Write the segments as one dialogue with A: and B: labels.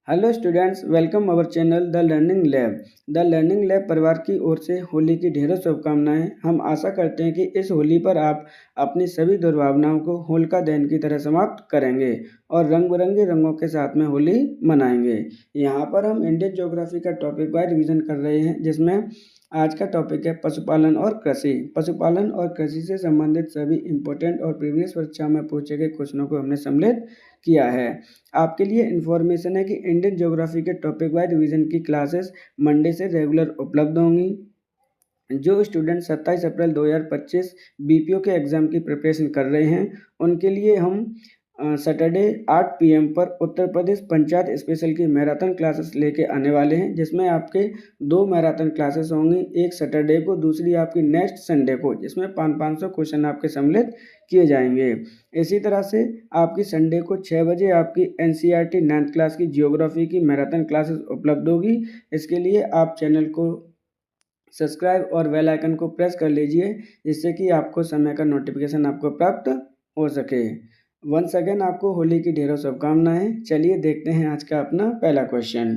A: Hello students, welcome our channel the learning lab. The learning lab परिवार की ओर से होली की ढेरों शुभकामनाएं। हम आशा करते हैं कि इस होली पर आप अपनी सभी दुर्भावनाओं को होलिका दहन की तरह समाप्त करेंगे और रंग बिरंगे रंगों के साथ में होली मनाएंगे। यहाँ पर हम इंडियन ज्योग्राफी का टॉपिक वाइज रिवीजन कर रहे हैं, जिसमें आज का टॉपिक है पशुपालन और कृषि। पशुपालन और कृषि से संबंधित सभी इंपॉर्टेंट और प्रीवियस परीक्षा में पूछे गए क्वेश्चनों को हमने सम्मिलित किया है। आपके लिए इन्फॉर्मेशन है कि इंडियन ज्योग्राफी के टॉपिक वाइज रिवीजन की क्लासेस मंडे से रेगुलर उपलब्ध होंगी। जो स्टूडेंट 27 अप्रैल 2025 बीपीओ के एग्ज़ाम की प्रिपरेशन कर रहे हैं, उनके लिए हम सैटरडे 8 PM पर उत्तर प्रदेश पंचायत स्पेशल की मैराथन क्लासेस लेके आने वाले हैं, जिसमें आपके 2 मैराथन क्लासेस होंगी, एक सैटरडे को, दूसरी आपकी नेक्स्ट संडे को, जिसमें 500 क्वेश्चन आपके सम्मिलित किए जाएंगे। इसी तरह से आपकी संडे को 6 बजे आपकी NCERT 9th क्लास की जियोग्राफी की मैराथन क्लासेस उपलब्ध होगी। इसके लिए आप चैनल को सब्सक्राइब और बेल आइकन को प्रेस कर लीजिए, जिससे कि आपको समय का नोटिफिकेशन आपको प्राप्त हो सके। वंस अगेन आपको होली की ढेरों शुभकामनाएं। चलिए देखते हैं आज का अपना पहला क्वेश्चन।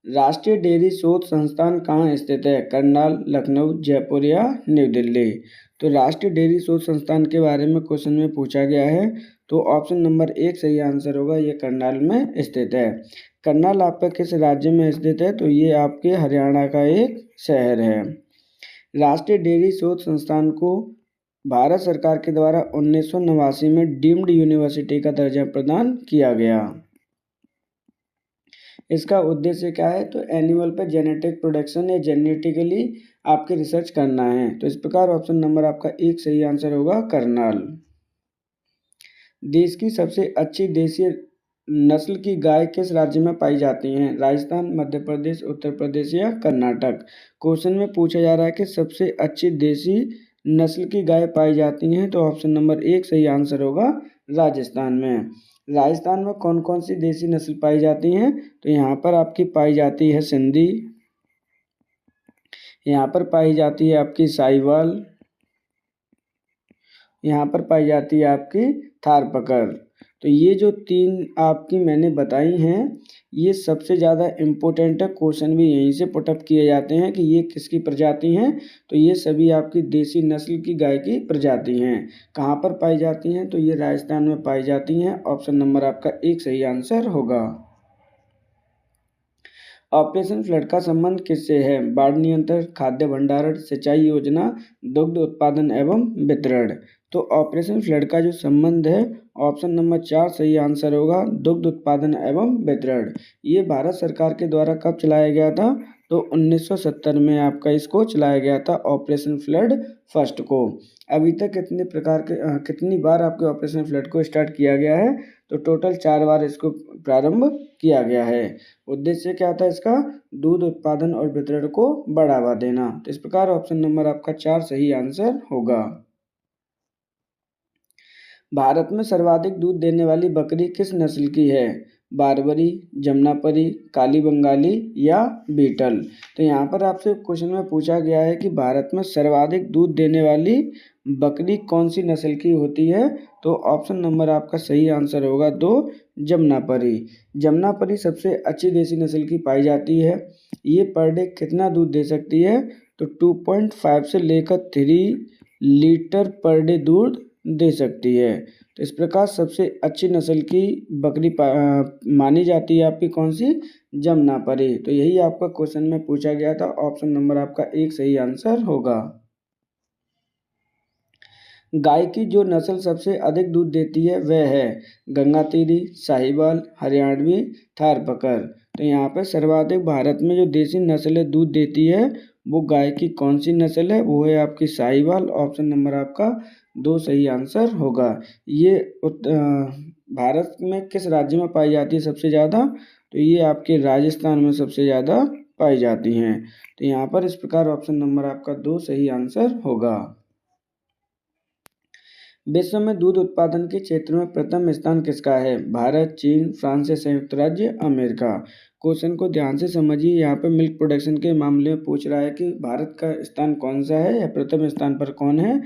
A: राष्ट्रीय डेयरी शोध संस्थान कहाँ स्थित है? करनाल, लखनऊ, जयपुर या न्यू दिल्ली? तो राष्ट्रीय डेयरी शोध संस्थान के बारे में क्वेश्चन में पूछा गया है, तो ऑप्शन नंबर 1 सही आंसर होगा। ये करनाल में स्थित है। करनाल आपका किस राज्य में स्थित है? तो ये आपके हरियाणा का एक शहर है। राष्ट्रीय डेयरी शोध संस्थान को भारत सरकार के द्वारा 1989 में डीम्ड यूनिवर्सिटी का दर्जा प्रदान किया गया। इसका उद्देश्य क्या है? तो एनिमल पे जेनेटिक प्रोडक्शन या जेनेटिकली आपके रिसर्च करना है। तो इस प्रकार ऑप्शन नंबर आपका 1 सही आंसर होगा, करनाल। देश की सबसे अच्छी देसी नस्ल की गाय किस राज्य में पाई जाती हैं? राजस्थान, मध्य प्रदेश, उत्तर प्रदेश या कर्नाटक? क्वेश्चन में पूछा जा रहा है कि सबसे अच्छी देसी नस्ल की गाय पाई जाती हैं, तो ऑप्शन नंबर 1 सही आंसर होगा, राजस्थान में। राजस्थान में कौन कौन सी देसी नस्ल पाई जाती हैं? तो यहाँ पर आपकी पाई जाती है सिंधी, यहाँ पर पाई जाती है आपकी साहिवाल, यहाँ पर पाई जाती है आपकी थारपकर। तो ये जो 3 आपकी मैंने बताई हैं, ये सबसे ज़्यादा इम्पोर्टेंट है। क्वेश्चन भी यहीं से पुटअप किए जाते हैं कि ये किसकी प्रजाति हैं। तो ये सभी आपकी देसी नस्ल की गाय की प्रजाति हैं। कहाँ पर पाई जाती हैं? तो ये राजस्थान में पाई जाती हैं। ऑप्शन नंबर आपका 1 सही आंसर होगा। ऑपरेशन फ्लड का संबंध किससे है? बाढ़ नियंत्रण, खाद्य भंडारण, सिंचाई योजना, दुग्ध उत्पादन एवं वितरण? तो ऑपरेशन फ्लड का जो संबंध है, ऑप्शन नंबर 4 सही आंसर होगा, दुग्ध उत्पादन एवं वितरण। ये भारत सरकार के द्वारा कब चलाया गया था? तो 1970 में आपका इसको चलाया गया था, ऑपरेशन फ्लड फर्स्ट को। अभी तक कितनी बार आपके ऑपरेशन फ्लड को स्टार्ट किया गया है? तो टोटल 4 बार इसको प्रारंभ किया गया है। उद्देश्य क्या था इसका? दूध उत्पादन और वितरण को बढ़ावा देना। तो इस प्रकार ऑप्शन नंबर आपका 4 सही आंसर होगा। भारत में सर्वाधिक दूध देने वाली बकरी किस नस्ल की है? बारबरी, जमुनापरी, काली बंगाली या बीटल? तो यहाँ पर आपसे क्वेश्चन में पूछा गया है कि भारत में सर्वाधिक दूध देने वाली बकरी कौन सी नस्ल की होती है? तो ऑप्शन नंबर आपका सही आंसर होगा 2, जमुनापरी। जमुनापरी सबसे अच्छी देसी नस्ल की पाई जाती है। ये पर डे कितना दूध दे सकती है? तो 2.5 से लेकर 3 लीटर पर डे दूध दे सकती है। तो इस प्रकार सबसे अच्छी नस्ल की बकरी मानी जाती है आपकी कौन सी? जमुनापरी। तो यही आपका क्वेश्चन में पूछा गया था। ऑप्शन नंबर आपका 1 सही आंसर होगा। गाय की जो नस्ल सबसे अधिक दूध देती है वह है गंगातीरी, साहिवाल, हरियाणवी, थारपकर? तो यहाँ पर सर्वाधिक भारत में जो देसी नस्ल दूध देती है, वो गाय की कौन सी नस्ल है? वो है आपकी साहिवाल। ऑप्शन नंबर आपका 2 सही आंसर होगा। ये भारत में किस राज्य में पाई जाती है सबसे ज़्यादा? तो ये आपके राजस्थान में सबसे ज़्यादा पाई जाती हैं। तो यहाँ पर इस प्रकार ऑप्शन नंबर आपका 2 सही आंसर होगा। विश्व में दूध उत्पादन के क्षेत्र में प्रथम स्थान किसका है? भारत, चीन, फ्रांस या संयुक्त राज्य अमेरिका? क्वेश्चन को ध्यान से समझिए। यहाँ पे मिल्क प्रोडक्शन के मामले में पूछ रहा है कि भारत का स्थान कौन सा है या प्रथम स्थान पर कौन है?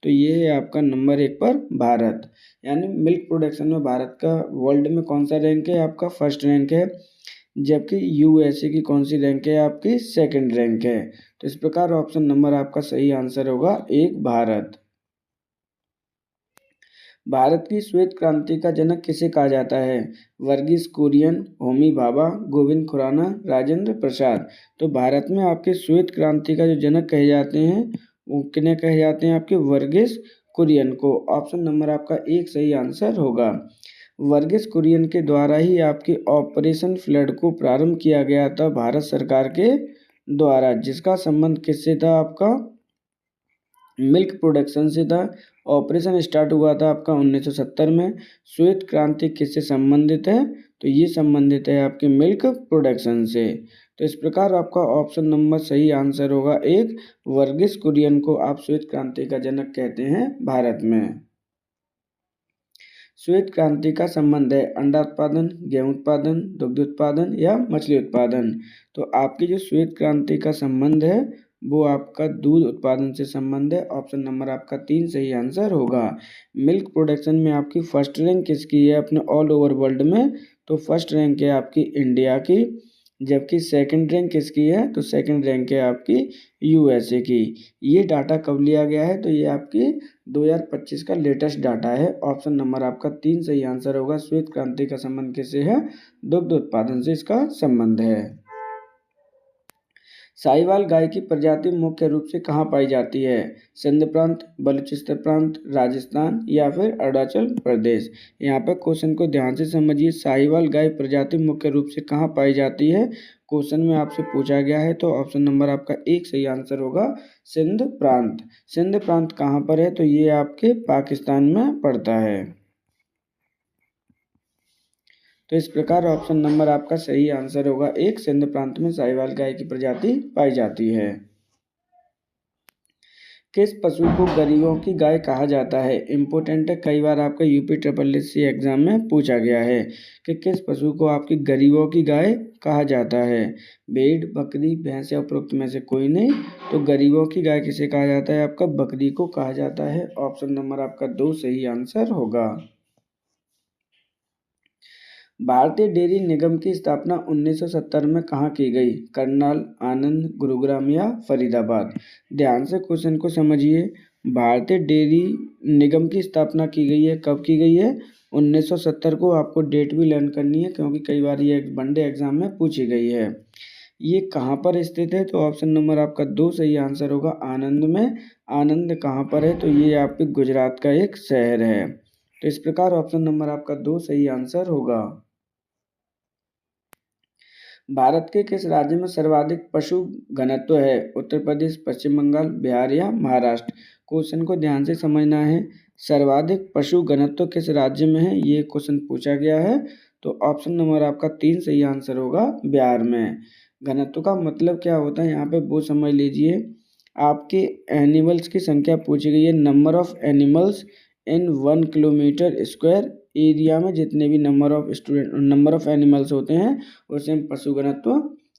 A: तो ये है आपका नंबर 1 पर भारत। यानी मिल्क प्रोडक्शन में भारत का वर्ल्ड में कौन सा रैंक है? आपका फर्स्ट रैंक है, जबकि यूएसए की कौन सी रैंक है? आपकी सेकंड रैंक है। तो इस प्रकार ऑप्शन नंबर आपका सही आंसर होगा 1 भारत। भारत की श्वेत क्रांति का जनक किसे कहा जाता है? वर्गीस कुरियन, होमी भाभा, गोविंद खुराना, राजेंद्र प्रसाद। तो भारत में आपके श्वेत क्रांति का जो जनक कहे जाते हैं वो किन्हें कहे जाते हैं? आपके वर्गीस कुरियन को। ऑप्शन नंबर आपका 1 सही आंसर होगा। वर्गीस कुरियन के द्वारा ही आपके ऑपरेशन फ्लड को प्रारंभ किया गया था भारत सरकार के द्वारा, जिसका संबंध किससे था? आपका मिल्क प्रोडक्शन से था। ऑपरेशन स्टार्ट हुआ था आपका 1970 में। श्वेत क्रांति किससे संबंधित है? तो ये संबंधित है आपके मिल्क प्रोडक्शन से। तो इस प्रकार आपका ऑप्शन नंबर सही आंसर होगा 1। वर्गीस कुरियन को आप श्वेत क्रांति का जनक कहते हैं भारत में। श्वेत क्रांति का संबंध है अंडा उत्पादन, गेहूं उत्पादन, दुग्ध उत्पादन या मछली उत्पादन। तो आपकी जो श्वेत क्रांति का संबंध है वो आपका दूध उत्पादन से संबंध है। ऑप्शन नंबर आपका 3 सही आंसर होगा। मिल्क प्रोडक्शन में आपकी फर्स्ट रैंक किसकी है अपने ऑल ओवर वर्ल्ड में? तो फर्स्ट रैंक है आपकी इंडिया की, जबकि सेकंड रैंक किसकी है? तो सेकंड रैंक है आपकी यूएसए की। ये डाटा कब लिया गया है? तो ये आपकी 2025 का लेटेस्ट डाटा है। ऑप्शन नंबर आपका 3 सही आंसर होगा। श्वेत क्रांति का संबंध किससे है? दुग्ध उत्पादन से इसका संबंध है। साहिवाल गाय की प्रजाति मुख्य रूप से कहाँ पाई जाती है? सिंध प्रांत, बलूचिस्तान प्रांत, राजस्थान या फिर अरुणाचल प्रदेश। यहाँ पर क्वेश्चन को ध्यान से समझिए। साहिवाल गाय प्रजाति मुख्य रूप से कहाँ पाई जाती है? क्वेश्चन में आपसे पूछा गया है। तो ऑप्शन नंबर आपका 1 सही आंसर होगा सिंध प्रांत। सिंध प्रांत कहाँ पर है? तो ये आपके पाकिस्तान में पड़ता है। तो इस प्रकार ऑप्शन नंबर आपका सही आंसर होगा 1। सिंध प्रांत में साहिवाल गाय की प्रजाति पाई जाती है। किस पशु को गरीबों की गाय कहा जाता है? इम्पोर्टेंट है, कई बार आपका यूपी SSC एग्जाम में पूछा गया है कि किस पशु को आपकी गरीबों की गाय कहा जाता है? भेड़, बकरी, भैंस या उपरोक्त में से कोई नहीं। तो गरीबों की गाय किसे कहा जाता है? आपका बकरी को कहा जाता है। ऑप्शन नंबर आपका 2 सही आंसर होगा। भारतीय डेयरी निगम की स्थापना 1970 में कहाँ की गई? करनाल, आनंद, गुरुग्राम या फरीदाबाद। ध्यान से क्वेश्चन को समझिए। भारतीय डेयरी निगम की स्थापना की गई है, कब की गई है? 1970 को। आपको डेट भी लर्न करनी है क्योंकि कई बार ये वनडे एग्जाम में पूछी गई है। ये कहाँ पर स्थित है? तो ऑप्शन नंबर आपका 2 सही आंसर होगा, आनंद में। आनंद कहाँ पर है? तो ये आपके गुजरात का एक शहर है। तो इस प्रकार ऑप्शन नंबर आपका 2 सही आंसर होगा। भारत के किस राज्य में सर्वाधिक पशु घनत्व है? उत्तर प्रदेश, पश्चिम बंगाल, बिहार या महाराष्ट्र। क्वेश्चन को ध्यान से समझना है। सर्वाधिक पशु घनत्व किस राज्य में है? ये क्वेश्चन पूछा गया है। तो ऑप्शन नंबर आपका 3 सही आंसर होगा, बिहार में। घनत्व का मतलब क्या होता है यहाँ पे वो समझ लीजिए। आपके एनिमल्स की संख्या पूछी गई है, number of animals in 1 kilometre square area में जितने भी नंबर ऑफ एनिमल्स होते हैं उसे हम पशु घनत्व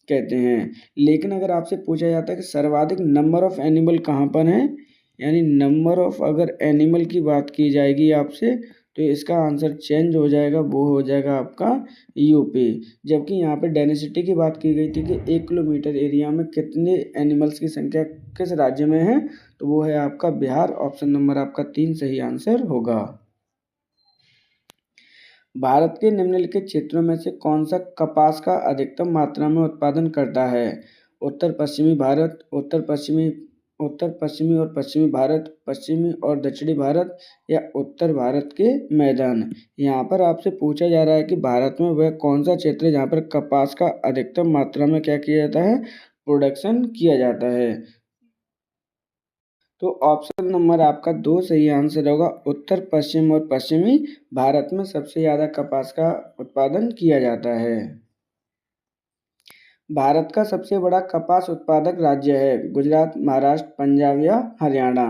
A: कहते हैं। लेकिन अगर आपसे पूछा जाता है कि सर्वाधिक नंबर ऑफ एनिमल कहाँ पर हैं, यानी नंबर ऑफ अगर एनिमल की बात की जाएगी आपसे, तो इसका आंसर चेंज हो जाएगा, वो हो जाएगा आपका यूपी। जबकि यहाँ पे डेंसिटी की बात की गई थी कि 1 किलोमीटर एरिया में कितने एनिमल्स की संख्या किस राज्य में है, तो वो है आपका बिहार। ऑप्शन नंबर आपका 3 सही आंसर होगा। भारत के निम्नलिखित क्षेत्रों में से कौन सा कपास का अधिकतम मात्रा में उत्पादन करता है? उत्तर पश्चिमी भारत, उत्तर पश्चिमी और पश्चिमी भारत, पश्चिमी और दक्षिणी भारत या उत्तर भारत के मैदान। यहाँ पर आपसे पूछा जा रहा है कि भारत में वह कौन सा क्षेत्र है जहाँ पर कपास का अधिकतम मात्रा में क्या किया जाता है? प्रोडक्शन किया जाता है। तो ऑप्शन नंबर आपका 2 सही आंसर होगा। उत्तर पश्चिम और पश्चिमी भारत में सबसे ज़्यादा कपास का उत्पादन किया जाता है। भारत का सबसे बड़ा कपास उत्पादक राज्य है? गुजरात, महाराष्ट्र, पंजाब या हरियाणा।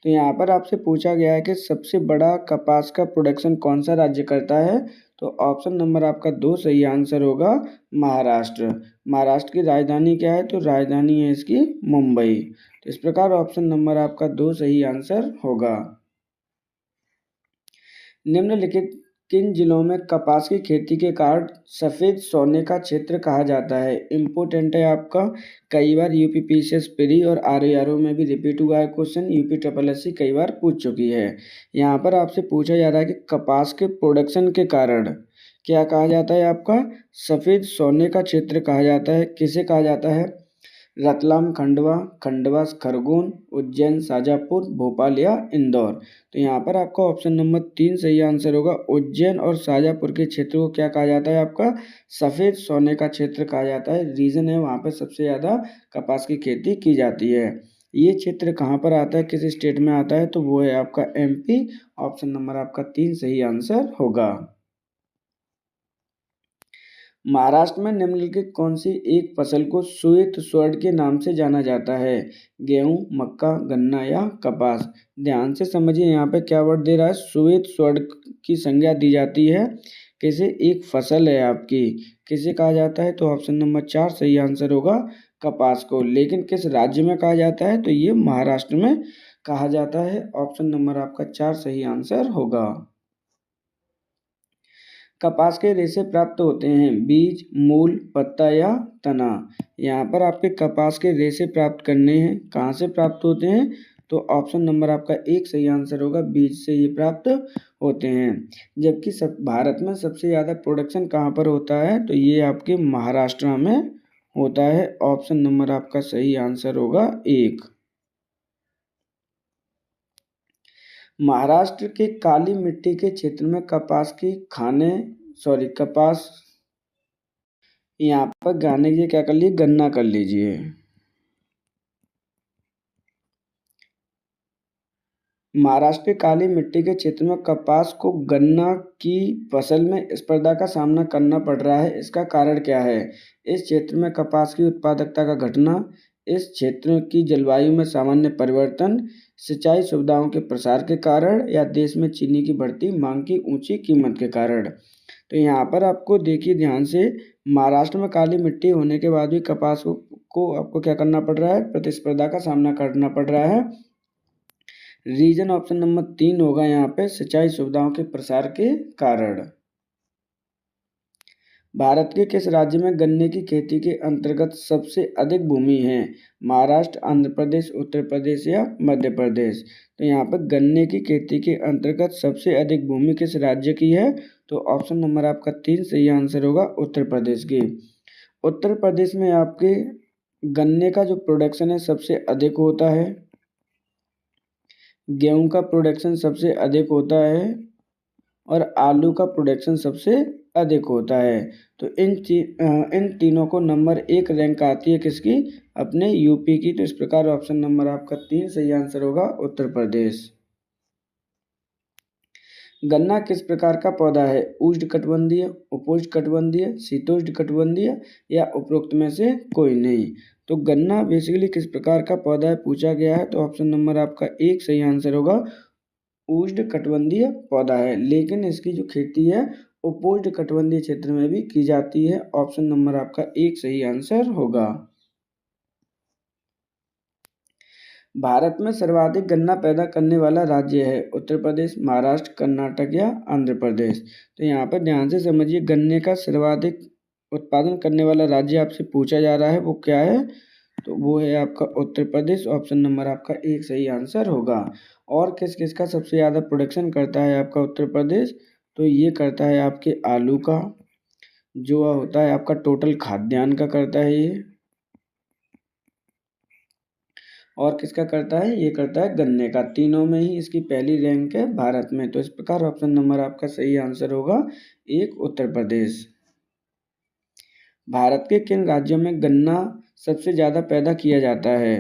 A: तो यहाँ पर आपसे पूछा गया है कि सबसे बड़ा कपास का प्रोडक्शन कौन सा राज्य करता है? तो ऑप्शन नंबर आपका 2 सही आंसर होगा महाराष्ट्र। महाराष्ट्र की राजधानी क्या है? तो राजधानी है इसकी मुंबई। तो इस प्रकार ऑप्शन नंबर आपका 2 सही आंसर होगा। निम्नलिखित किन जिलों में कपास की खेती के कारण सफेद सोने का क्षेत्र कहा जाता है? इम्पोर्टेंट है आपका, कई बार यूपीपीसीएस प्री और आरआरओ में भी रिपीट हुआ है क्वेश्चन, यूपी ट्रिपल एससी कई बार पूछ चुकी है। यहाँ पर आपसे पूछा जा रहा है कि कपास के प्रोडक्शन के कारण क्या कहा जाता है? आपका सफेद सोने का क्षेत्र कहा जाता है। किसे कहा जाता है? रतलाम, खंडवा, खंडवा, खरगोन, उज्जैन, शाजापुर, भोपाल या इंदौर। तो यहाँ पर आपका ऑप्शन नंबर 3 सही आंसर होगा। उज्जैन और शाजापुर के क्षेत्र को क्या कहा जाता है? आपका सफ़ेद सोने का क्षेत्र कहा जाता है। रीज़न है वहाँ पर सबसे ज़्यादा कपास की खेती की जाती है। ये क्षेत्र कहाँ पर आता है, किस स्टेट में आता है? तो वो है आपका MP। ऑप्शन नंबर आपका 3 सही आंसर होगा। महाराष्ट्र में निम्नलिखित कौन सी एक फसल को श्वेत स्वर्ण के नाम से जाना जाता है? गेहूं, मक्का, गन्ना या कपास? ध्यान से समझिए, यहाँ पे क्या वर्ड दे रहा है? श्वेत स्वर्ण की संज्ञा दी जाती है किसे? एक फसल है आपकी, किसे कहा जाता है? तो ऑप्शन नंबर 4 सही आंसर होगा कपास को। लेकिन किस राज्य में कहा जाता है? तो ये महाराष्ट्र में कहा जाता है। ऑप्शन नंबर आपका 4 सही आंसर होगा। कपास के रेशे प्राप्त होते हैं बीज, मूल, पत्ता या तना? यहाँ पर आपके कपास के रेशे प्राप्त करने हैं, कहाँ से प्राप्त होते हैं? तो ऑप्शन नंबर आपका 1 सही आंसर होगा, बीज से ये प्राप्त होते हैं। जबकि भारत में सबसे ज़्यादा प्रोडक्शन कहाँ पर होता है? तो ये आपके महाराष्ट्र में होता है। ऑप्शन नंबर आपका सही आंसर होगा 1। महाराष्ट्र के काली मिट्टी के क्षेत्र में कपास यहाँ पर गाने की क्या कर लीजिए, गन्ना कर लीजिए। महाराष्ट्र के काली मिट्टी के क्षेत्र में कपास को गन्ना की फसल में स्पर्धा का सामना करना पड़ रहा है। इसका कारण क्या है? इस क्षेत्र में कपास की उत्पादकता का घटना, इस क्षेत्र की जलवायु में सामान्य परिवर्तन, सिंचाई सुविधाओं के प्रसार के कारण या देश में चीनी की बढ़ती मांग की ऊंची कीमत के कारण? तो यहाँ पर आपको देखिए ध्यान से, महाराष्ट्र में काली मिट्टी होने के बाद भी कपास को आपको क्या करना पड़ रहा है? प्रतिस्पर्धा का सामना करना पड़ रहा है। रीजन ऑप्शन नंबर 3 होगा यहाँ पे, सिंचाई सुविधाओं के प्रसार के कारण। भारत के किस राज्य में गन्ने की खेती के अंतर्गत सबसे अधिक भूमि है? महाराष्ट्र, आंध्र प्रदेश, उत्तर प्रदेश या मध्य प्रदेश? तो यहाँ पर गन्ने की खेती के अंतर्गत सबसे अधिक भूमि किस राज्य की है? तो ऑप्शन नंबर आपका 3 सही आंसर होगा, उत्तर प्रदेश की। उत्तर प्रदेश में आपके गन्ने का जो प्रोडक्शन है सबसे अधिक होता है, गेहूं का प्रोडक्शन सबसे अधिक होता है और आलू का प्रोडक्शन सबसे अधिक होता है। तो इन तीनों को नंबर 1 रैंक आती है किसकी? अपने यूपी की। तो इस प्रकार ऑप्शन नंबर आपका 3 सही आंसर होगा, उत्तर प्रदेश। गन्ना किस प्रकार का पौधा है? उष्णकटिबंधीय, उपोष्णकटिबंधीय, शीतोष्णकटिबंधीय या उपरोक्त में से कोई नहीं? तो गन्ना बेसिकली किस प्रकार का पौधा है पूछा गया है। तो ऑप्शन नंबर आपका 1 सही आंसर होगा, उष्णकटिबंधीय पौधा है। लेकिन इसकी जो खेती है उपोष्णकटिबंधीय क्षेत्र में भी की जाती है। ऑप्शन नंबर आपका 1 सही आंसर होगा। भारत में सर्वाधिक गन्ना पैदा करने वाला राज्य है? उत्तर प्रदेश, महाराष्ट्र, कर्नाटक या आंध्र प्रदेश? तो यहाँ पर ध्यान से समझिए, गन्ने का सर्वाधिक उत्पादन करने वाला राज्य आपसे पूछा जा रहा है, वो क्या है? तो वो है आपका उत्तर प्रदेश। ऑप्शन नंबर आपका 1 सही आंसर होगा। और किस किस का सबसे ज़्यादा प्रोडक्शन करता है आपका उत्तर प्रदेश? तो ये करता है आपके आलू का, जो होता है आपका टोटल खाद्यान्न का करता है ये। और किसका करता है? ये करता है गन्ने का। तीनों में ही इसकी पहली रैंक है भारत में। तो इस प्रकार ऑप्शन नंबर आपका सही आंसर होगा 1, उत्तर प्रदेश। भारत के किन राज्यों में गन्ना सबसे ज़्यादा पैदा किया जाता है?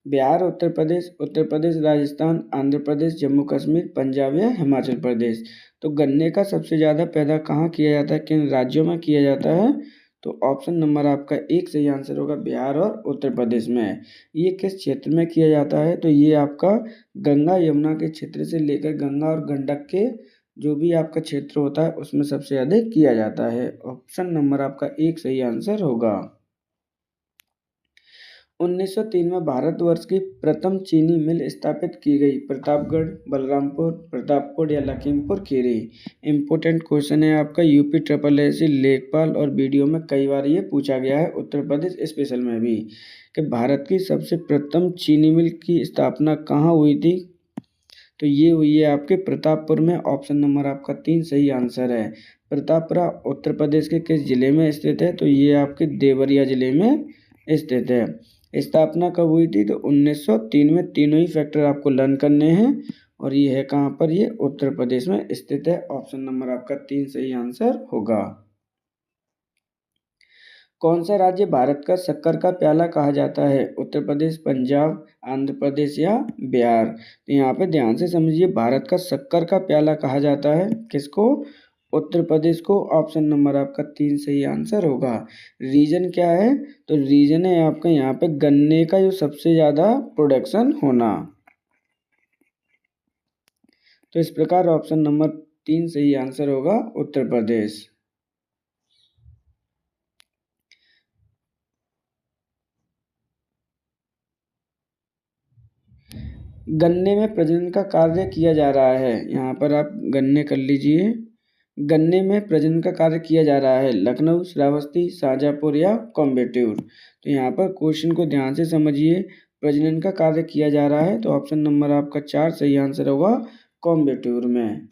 A: बिहार, उत्तर प्रदेश, राजस्थान, आंध्र प्रदेश, जम्मू कश्मीर, पंजाब या हिमाचल प्रदेश? तो गन्ने का सबसे ज़्यादा पैदा कहाँ किया जाता है, किन राज्यों में किया जाता है? तो ऑप्शन नंबर आपका एक सही आंसर होगा बिहार और उत्तर प्रदेश में। ये किस क्षेत्र में किया जाता है? तो ये आपका गंगा यमुना के क्षेत्र से लेकर गंगा और गंडक के जो भी आपका क्षेत्र होता है उसमें सबसे अधिक किया जाता है। ऑप्शन नंबर आपका एक सही आंसर होगा। 1903 में भारतवर्ष की प्रथम चीनी मिल स्थापित की गई। प्रतापगढ़, बलरामपुर, प्रतापपुर या लखीमपुर खीरी। इंपॉर्टेंट क्वेश्चन है आपका, यूपी ट्रिपल एससी, लेखपाल और वीडियो में कई बार ये पूछा गया है, उत्तर प्रदेश स्पेशल में भी, कि भारत की सबसे प्रथम चीनी मिल की स्थापना कहाँ हुई थी? तो ये हुई है आपके प्रतापपुर में। ऑप्शन नंबर आपका 3 सही आंसर है। प्रतापपुरा उत्तर प्रदेश के किस जिले में स्थित है? तो ये आपके देवरिया जिले में स्थित है। स्थापना कब हुई थी? तो 1903 में। तीनों ही फैक्टर आपको लर्न करने हैं और ये है कहाँ पर? ये उत्तर प्रदेश में स्थित है। ऑप्शन नंबर आपका 3 सही आंसर होगा। कौन सा राज्य भारत का शक्कर का प्याला कहा जाता है? उत्तर प्रदेश, पंजाब, आंध्र प्रदेश या बिहार। तो यहाँ पे ध्यान से समझिए, भारत का शक्कर का प्याला कहा जाता है किसको? उत्तर प्रदेश को। ऑप्शन नंबर आपका 3 सही आंसर होगा। रीजन क्या है? तो रीजन है आपका यहाँ पे गन्ने का जो सबसे ज़्यादा प्रोडक्शन होना। तो इस प्रकार ऑप्शन नंबर 3 सही आंसर होगा, उत्तर प्रदेश। गन्ने में प्रजनन का कार्य किया जा रहा है। यहाँ पर आप गन्ने कर लीजिए। गन्ने में प्रजनन का कार्य किया जा रहा है लखनऊ, श्रावस्ती, शाहजहाँपुर या कोयम्बटूर। तो यहाँ पर क्वेश्चन को ध्यान से समझिए। प्रजनन का कार्य किया जा रहा है तो ऑप्शन नंबर आपका 4 सही आंसर होगा, कोयम्बटूर में।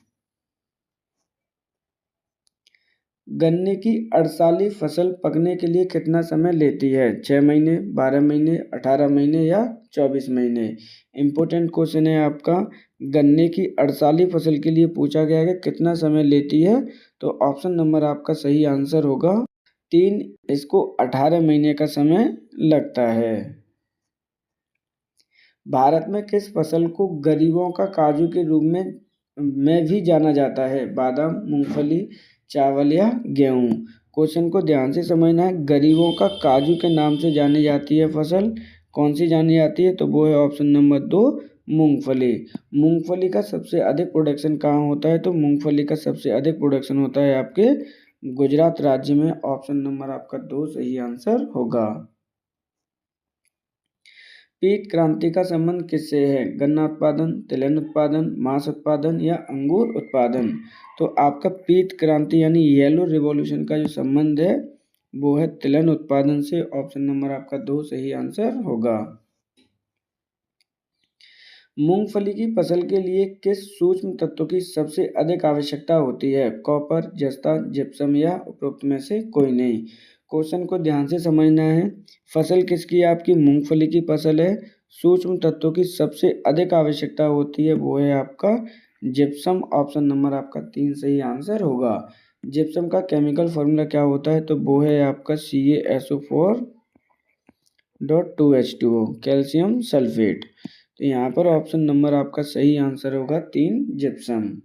A: गन्ने की अर्साली फसल पकने के लिए कितना समय लेती है? 6 महीने, 12 महीने, 18 महीने या 24 महीने। इम्पोर्टेंट क्वेश्चन है आपका, गन्ने की अर्साली फसल के लिए पूछा गया है कि कितना समय लेती है? तो ऑप्शन नंबर आपका सही आंसर होगा 3। इसको 18 महीने का समय लगता है। भारत में किस फसल को गरीबों का काजू के रूप में भी जाना जाता है? बादाम, मूंगफली, चावल या गेहूँ। क्वेश्चन को ध्यान से समझना है। गरीबों का काजू के नाम से जानी जाती है फसल, कौन सी जानी जाती है? तो वो है ऑप्शन नंबर 2, मूंगफली। मूंगफली का सबसे अधिक प्रोडक्शन कहाँ होता है? तो मूंगफली का सबसे अधिक प्रोडक्शन होता है आपके गुजरात राज्य में। ऑप्शन नंबर आपका 2 सही आंसर होगा। पीत क्रांति का संबंध किससे है? गन्ना उत्पादन, तिलहन उत्पादन, मांस उत्पादन या अंगूर उत्पादन। तो आपका पीत क्रांति यानी येलो रिवॉल्यूशन का जो संबंध है वो है तिलहन उत्पादन से। ऑप्शन नंबर आपका 2 सही आंसर होगा। मूंगफली की फसल के लिए किस सूक्ष्म तत्व की सबसे अधिक आवश्यकता होती है? कॉपर, जस्ता, जिप्सम या उपरोक्त में से कोई नहीं। क्वेश्चन को ध्यान से समझना है। फसल किसकी? आपकी मूंगफली की फसल है। सूक्ष्म तत्वों की सबसे अधिक आवश्यकता होती है वो है आपका जिप्सम। ऑप्शन नंबर आपका 3 सही आंसर होगा। जिप्सम का केमिकल फॉर्मूला क्या होता है? तो वो है आपका CaSO4.2H2O, कैल्शियम सल्फेट। तो यहाँ पर ऑप्शन नंबर आपका सही आंसर होगा 3, जिप्सम।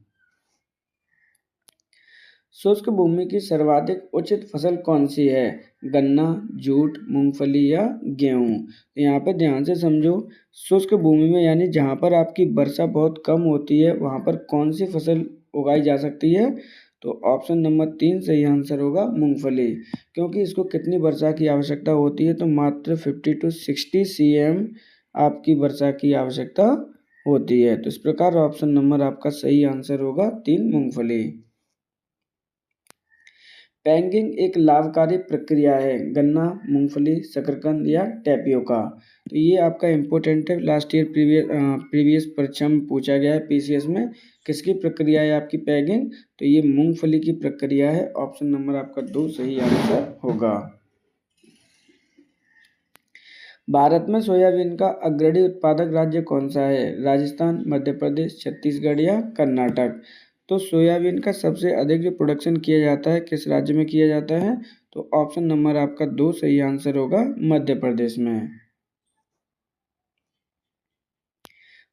A: शुष्क भूमि की सर्वाधिक उचित फसल कौन सी है? गन्ना, जूट, मूंगफली या गेहूँ। तो यहाँ पर ध्यान से समझो। शुष्क भूमि में यानी जहाँ पर आपकी वर्षा बहुत कम होती है वहाँ पर कौन सी फसल उगाई जा सकती है? तो ऑप्शन नंबर 3 सही आंसर होगा, मूंगफली। क्योंकि इसको कितनी वर्षा की आवश्यकता होती है? तो मात्र 50 to 60 cm आपकी वर्षा की आवश्यकता होती है। तो इस प्रकार ऑप्शन नंबर आपका सही आंसर होगा 3, मूंगफली। पैकिंग एक लाभकारी प्रक्रिया है। गन्ना, मूंगफली, शकरकंद या टेपियोका। तो ये आपका इम्पोर्टेंट है, लास्ट ईयर प्रीवियस परीक्षा में पूछा गया है पीसीएस में। किसकी प्रक्रिया है आपकी पैकिंग? तो ये मूंगफली की प्रक्रिया है। ऑप्शन नंबर आपका 2 सही आंसर होगा। भारत में सोयाबीन का अग्रणी उत्पादक राज्य कौन सा है? राजस्थान, मध्य प्रदेश, छत्तीसगढ़ या कर्नाटक। तो सोयाबीन का सबसे अधिक जो प्रोडक्शन किया जाता है किस राज्य में किया जाता है? तो ऑप्शन नंबर आपका 2 सही आंसर होगा, मध्य प्रदेश में।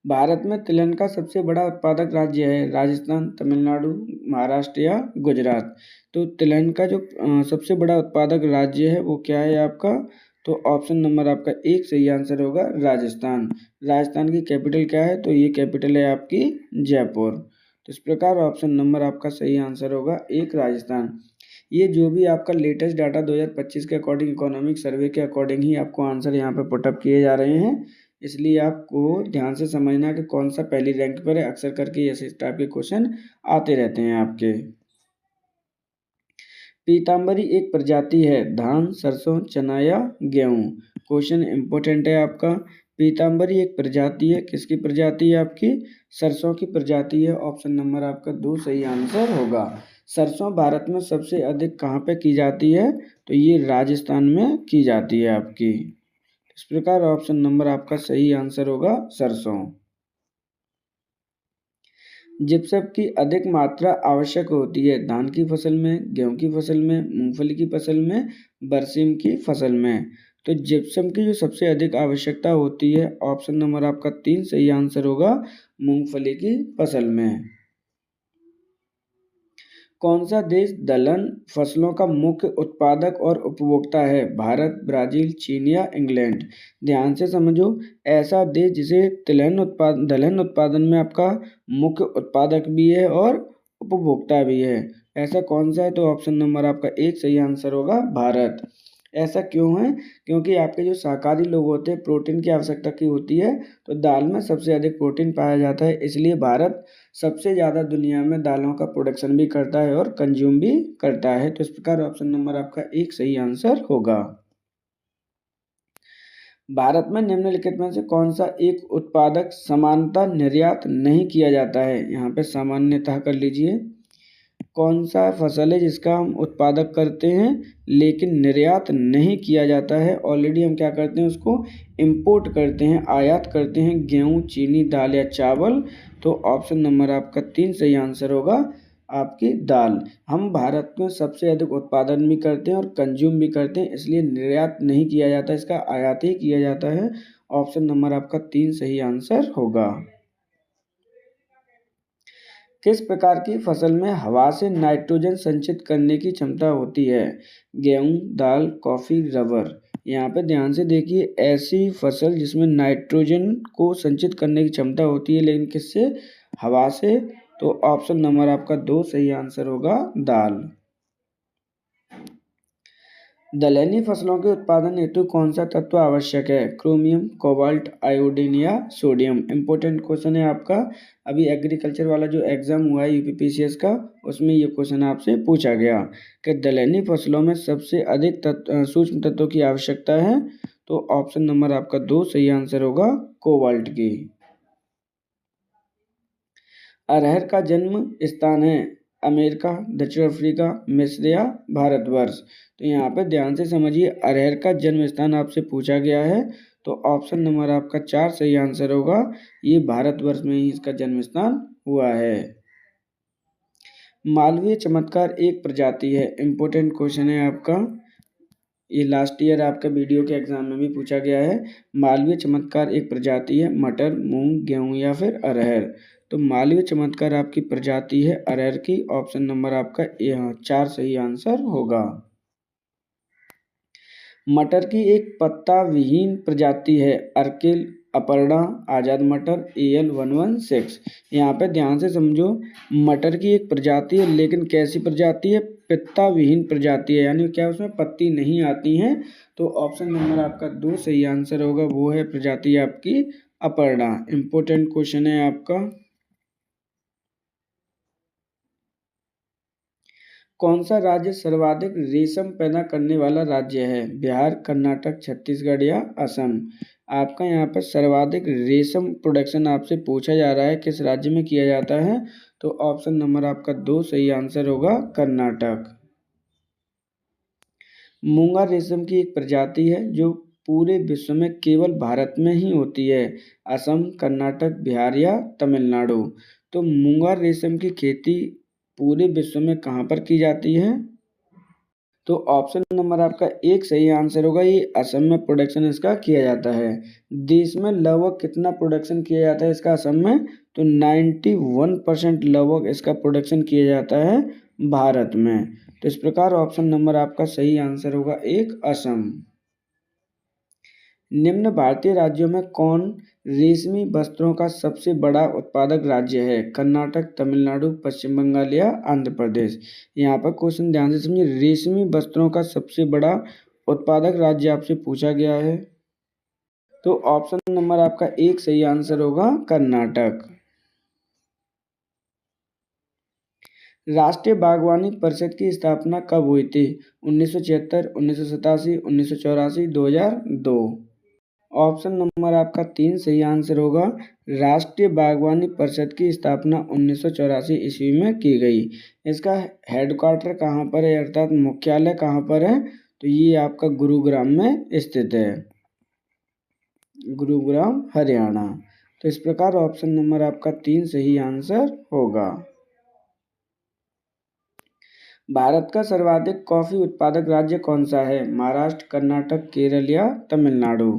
A: भारत में तिलहन का सबसे बड़ा उत्पादक राज्य है राजस्थान, तमिलनाडु, महाराष्ट्र या गुजरात। तो तिलहन का जो सबसे बड़ा उत्पादक राज्य है वो क्या है आपका? तो ऑप्शन नंबर आपका 1 सही आंसर होगा राजस्थान। राजस्थान की कैपिटल क्या है? तो ये कैपिटल है आपकी जयपुर। तो इस प्रकार ऑप्शन नंबर आपका सही आंसर होगा 1 राजस्थान। ये जो भी आपका लेटेस्ट डाटा 2025 के अकॉर्डिंग इकोनॉमिक सर्वे के अकॉर्डिंग ही आपको आंसर यहाँ पे पुटअप किए जा रहे हैं, इसलिए आपको ध्यान से समझना है कि कौन सा पहली रैंक पर है। अक्सर करके ऐसे टाइप के क्वेश्चन आते रहते हैं आपके। पीताम्बरी एक प्रजाति है धान, सरसों, चना या गेहूँ। क्वेश्चन इंपॉर्टेंट है आपका। पीताम्बरी एक प्रजाति है, किसकी प्रजाति है आपकी? सरसों की प्रजाति है। ऑप्शन नंबर आपका 2 सही आंसर होगा। सरसों भारत में सबसे अधिक कहाँ पे की जाती है? तो ये राजस्थान में की जाती है आपकी। इस प्रकार ऑप्शन नंबर आपका सही आंसर होगा सरसों। जिप्सम की अधिक मात्रा आवश्यक होती है धान की फसल में, गेहूं की फसल में, मूंगफली की फसल में, बरसीम की फसल में। तो जिप्सम की जो सबसे अधिक आवश्यकता होती है, ऑप्शन नंबर आपका 3 सही आंसर होगा मूंगफली की फसल में। कौन सा देश दलहन फसलों का मुख्य उत्पादक और उपभोक्ता है? भारत, ब्राजील, चीन या इंग्लैंड? ध्यान से समझो। ऐसा देश जिसे दलहन उत्पादन में आपका मुख्य उत्पादक भी है और उपभोक्ता भी है, ऐसा कौन सा है? तो ऑप्शन नंबर आपका 1 सही आंसर होगा भारत। ऐसा क्यों है? क्योंकि आपके जो शाकाहारी लोग होते हैं प्रोटीन की आवश्यकता की होती है, तो दाल में सबसे अधिक प्रोटीन पाया जाता है, इसलिए भारत सबसे ज़्यादा दुनिया में दालों का प्रोडक्शन भी करता है और कंज्यूम भी करता है। तो इस प्रकार ऑप्शन नंबर आपका 1 सही आंसर होगा। भारत में निम्नलिखित में से कौन सा एक उत्पादक सामान्यतः निर्यात नहीं किया जाता है? यहाँ पे सामान्यतः कर लीजिए। कौन सा फसल है जिसका हम उत्पादक करते हैं लेकिन निर्यात नहीं किया जाता है? ऑलरेडी हम क्या करते हैं, उसको इंपोर्ट करते हैं, आयात करते हैं, गेहूँ, चीनी, दाल या चावल। तो ऑप्शन नंबर आपका 3 सही आंसर होगा आपकी दाल। हम भारत में सबसे अधिक उत्पादन भी करते हैं और कंज्यूम भी करते हैं, इसलिए निर्यात नहीं किया जाता, इसका आयात ही किया जाता है। ऑप्शन नंबर आपका 3 सही आंसर होगा। किस प्रकार की फसल में हवा से नाइट्रोजन संचित करने की क्षमता होती है? गेहूँ, दाल, कॉफ़ी, रबर। यहाँ पे ध्यान से देखिए, ऐसी फसल जिसमें नाइट्रोजन को संचित करने की क्षमता होती है, लेकिन किससे? हवा से। तो ऑप्शन नंबर आपका 2 सही आंसर होगा दाल। दलहनी फसलों के उत्पादन हेतु कौन सा तत्व आवश्यक है? क्रोमियम, कोबाल्ट, आयोडीन या सोडियम? इंपॉर्टेंट क्वेश्चन है आपका। अभी एग्रीकल्चर वाला जो एग्जाम हुआ है यूपीपीसीएस का, उसमें ये क्वेश्चन आपसे पूछा गया कि दलहनी फसलों में सबसे अधिक सूक्ष्म तत्वों की आवश्यकता है। तो ऑप्शन नंबर आपका 2 सही आंसर होगा कोबाल्ट की। अरहर का जन्म स्थान है अमेरिका, दक्षिण अफ्रीका, मिस्र या भारतवर्ष? तो यहाँ पे ध्यान से समझिए, अरहर का जन्म स्थान आपसे पूछा गया है, तो ऑप्शन नंबर आपका 4 सही आंसर होगा। ये भारतवर्ष में ही इसका जन्म स्थान हुआ है। मालवीय चमत्कार एक प्रजाति है। इंपॉर्टेंट क्वेश्चन है आपका, ये लास्ट ईयर आपका वीडियो के एग्जाम में भी पूछा गया है। मालवीय चमत्कार एक प्रजाति है मटर, मूंग, गेहूं या फिर अरहर? तो मालवीय चमत्कार आपकी प्रजाति है अरहर की। ऑप्शन नंबर आपका 4 सही आंसर होगा। मटर की एक पत्ता विहीन प्रजाति है अर्किल, अपर्णा, आजाद मटर, AL116? यहाँ पे ध्यान से समझो, मटर की एक प्रजाति है, लेकिन कैसी प्रजाति है? पत्ता विहीन प्रजाति है, यानी क्या उसमें पत्ती नहीं आती हैं। तो ऑप्शन नंबर आपका 2 सही आंसर होगा, वो है प्रजाति आपकी अपर्णा। इंपॉर्टेंट क्वेश्चन है आपका। कौन सा राज्य सर्वाधिक रेशम पैदा करने वाला राज्य है? बिहार, कर्नाटक, छत्तीसगढ़ या असम? आपका यहाँ पर सर्वाधिक रेशम प्रोडक्शन आपसे पूछा जा रहा है, किस राज्य में किया जाता है? तो ऑप्शन नंबर आपका 2 सही आंसर होगा कर्नाटक। मूंगा रेशम की एक प्रजाति है जो पूरे विश्व में केवल भारत में ही होती है। असम, कर्नाटक, बिहार या तमिलनाडु? तो मूंगा रेशम की खेती पूरे विश्व में कहाँ पर की जाती है? तो ऑप्शन नंबर आपका एक सही आंसर होगा, ये असम में प्रोडक्शन इसका किया जाता है। देश में लगभग कितना प्रोडक्शन किया जाता है इसका असम में, तो 91% लगभग इसका प्रोडक्शन किया जाता है भारत में। तो इस प्रकार ऑप्शन नंबर आपका सही आंसर होगा एक असम। निम्न भारतीय राज्यों में कौन रेशमी वस्त्रों का सबसे बड़ा उत्पादक राज्य है? कर्नाटक, तमिलनाडु, पश्चिम बंगाल या आंध्र प्रदेश। यहाँ पर क्वेश्चन ध्यान से समझिए, रेशमी वस्त्रों का सबसे बड़ा उत्पादक राज्य आपसे पूछा गया है। तो ऑप्शन नंबर आपका एक सही आंसर होगा कर्नाटक। राष्ट्रीय बागवानी परिषद की स्थापना कब हुई थी? 1976, 1987, 1984, 2002। ऑप्शन नंबर आपका तीन सही आंसर होगा। राष्ट्रीय बागवानी परिषद की स्थापना 1984 ईस्वी में की गई। इसका हेडक्वार्टर कहाँ पर है, अर्थात मुख्यालय कहाँ पर है? तो ये आपका गुरुग्राम में स्थित है, गुरुग्राम हरियाणा। तो इस प्रकार ऑप्शन नंबर आपका तीन सही आंसर होगा। भारत का सर्वाधिक कॉफी उत्पादक राज्य कौन सा है? महाराष्ट्र, कर्नाटक, केरल या तमिलनाडु।